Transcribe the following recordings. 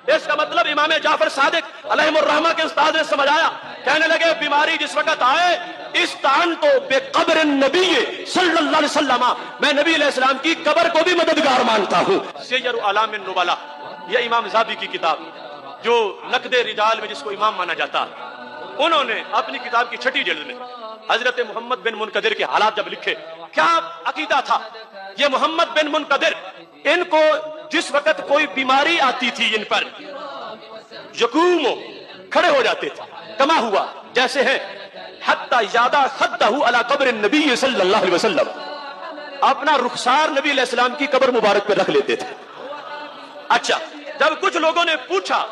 اس کا مطلب امام جعفر صادق علیہ الرحمہ کے استاد نے سمجھایا، کہنے لگے بیماری جس وقت آئے استعنت بقبر النبی صلی اللہ علیہ وسلم، میں نبی علیہ السلام کی قبر کو بھی مددگار مانتا ہوں۔ سیر اعلام النبلاء، یہ امام ذہبی کی کتاب جو نقد رجال میں جس کو امام مانا جاتا ہے، انہوں نے اپنی کتاب کی 6 جلد میں حضرت محمد بن منقدر کے حالات جب لکھے، کیا عقیدہ تھا یہ محمد بن منقدر، ان کو جس وقت کوئی بیماری آتی تھی ان پر یقوم کھڑے ہو جاتے تھے، کما ہوا جیسے ہیں حتی یادہ خدہ علی قبر النبی صلی اللہ علیہ وسلم، اپنا رخسار نبی علیہ السلام کی قبر مبارک پہ رکھ لیتے تھے۔ اچھا، جب کچھ لوگوں نے پوچھا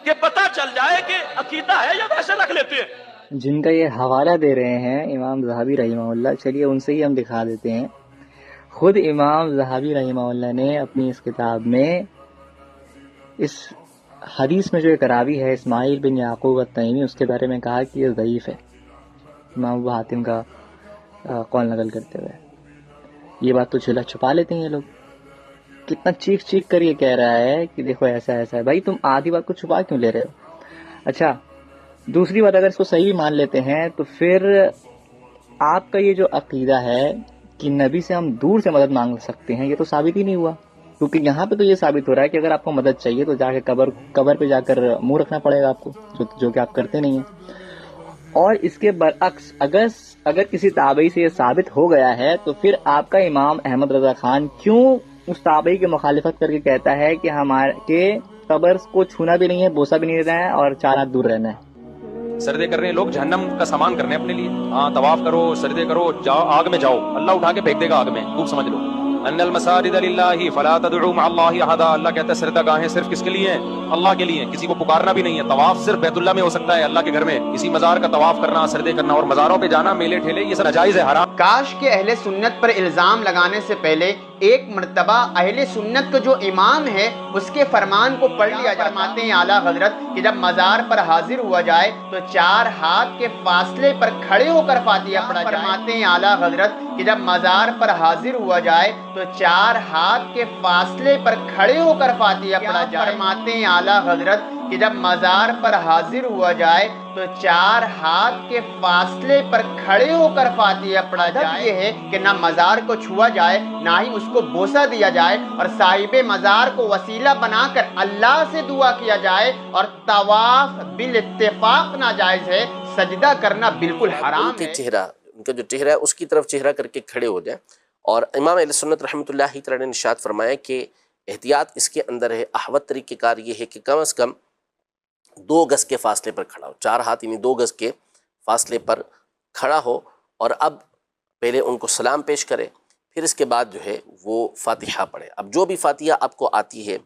کہ پتہ چل جائے کہ عقیدہ ہے یا ویسے رکھ لیتے ہیں، جن کا یہ حوالہ دے رہے ہیں امام ذہبی رحمہ اللہ، چلیے ان سے ہی ہم دکھا دیتے ہیں۔ خود امام ذہبی رحمہ اللہ نے اپنی اس کتاب میں اس حدیث میں جو ایک راوی ہے اسماعیل بن یعقوب التیمی، اس کے بارے میں کہا کہ یہ ضعیف ہے، امام ابو حاتم کا قول نقل کرتے ہوئے۔ یہ بات تو چھپا لیتے ہیں یہ لوگ، کتنا چیخ چیخ کر یہ کہہ رہا ہے کہ دیکھو ایسا ایسا ہے۔ بھائی تم آدھی بات کو چھپا کیوں لے رہے ہو؟ اچھا، دوسری بات، اگر اس کو صحیح مان لیتے ہیں تو پھر آپ کا یہ جو عقیدہ ہے کہ نبی سے ہم دور سے مدد مانگ سکتے ہیں، یہ تو ثابت ہی نہیں ہوا، کیونکہ یہاں پہ تو یہ ثابت ہو رہا ہے کہ اگر آپ کو مدد چاہیے تو جا کے قبر پہ جا کر منہ رکھنا پڑے گا آپ کو، جو کہ آپ کرتے نہیں ہیں۔ اور اس کے برعکس اگر کسی تابعی سے یہ ثابت ہو گیا ہے تو پھر آپ کا امام احمد رضا خان کیوں اس تابعی کی مخالفت کر کے کہتا ہے کہ ہمارے قبر کو چھونا بھی نہیں ہے، بوسا بھی نہیں دینا ہے اور 4 ہاتھ دور رہنا ہے۔ سردے کر رہے ہیں لوگ، جہنم کا سامان کرنے اپنے لیے، ہاں طواف کرو، سردے کرو، جاؤ آگ میں جاؤ، اللہ اٹھا کے پھینک دے گا آگ میں، خوب سمجھ لو۔ ان المساجد للہ فلا تدعوا مع اللہ احدا، اللہ کہتا ہے سردہ گاہیں صرف کس کے لیے ہیں؟ اللہ کے لیے، کسی کو پکارنا بھی نہیں ہے۔ طواف صرف بیت اللہ میں ہو سکتا ہے، اللہ کے گھر میں، کسی مزار کا طواف کرنا، سردے کرنا اور مزاروں پہ جانا، میلے ٹھیلے، یہ سب ناجائز ہے، حرام۔ کاش کہ اہل سنت پر الزام لگانے سے پہلے ایک مرتبہ اہل سنت کا جو امام ہے اس کے فرمان کو پڑھ لیا جائے۔ فرماتے ہیں اعلیٰ حضرت کہ جب مزار پر حاضر ہوا جائے تو 4 ہاتھ کے فاصلے پر کھڑے ہو کر فاتحہ پڑھا جائے۔ فرماتے ہیں اعلیٰ حضرت کہ جب مزار پر حاضر ہوا جائے تو 4 ہاتھ کے فاصلے پر کھڑے ہو کر فاتحہ پڑھا جائے۔ فرماتے ہیں اعلیٰ حضرت کہ جب مزار پر حاضر ہوا جائے تو 4 ہاتھ کے فاصلے پر کھڑے ہو کر فاتحہ پڑھا جائے۔ یہ ہے کہ نہ مزار کو چھوا جائے، نہ ہی اس کو بوسہ دیا جائے، اور صاحب مزار کو وسیلہ بنا کر اللہ سے دعا کیا جائے، اور طواف بالاتفاق ناجائز ہے، سجدہ کرنا بالکل حرام ہے۔ ان کا جو چہرہ ہے اس کی طرف چہرہ کر کے کھڑے ہو جائیں۔ اور امام اہل سنت رحمۃ اللہ تعالی نے ارشاد فرمایا کہ احتیاط اس کے اندر ہے، احوط طریقہ کار یہ ہے کہ کم از کم 2 گز کے فاصلے پر کھڑا ہو، 4 ہاتھ یعنی 2 گز کے فاصلے پر کھڑا ہو، اور اب پہلے ان کو سلام پیش کرے، پھر اس کے بعد جو ہے وہ فاتحہ پڑھے۔ اب جو بھی فاتحہ آپ کو آتی ہے،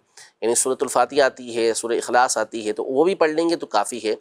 یعنی سورۃ الفاتحہ آتی ہے، سورہ اخلاص آتی ہے، تو وہ بھی پڑھ لیں گے تو کافی ہے۔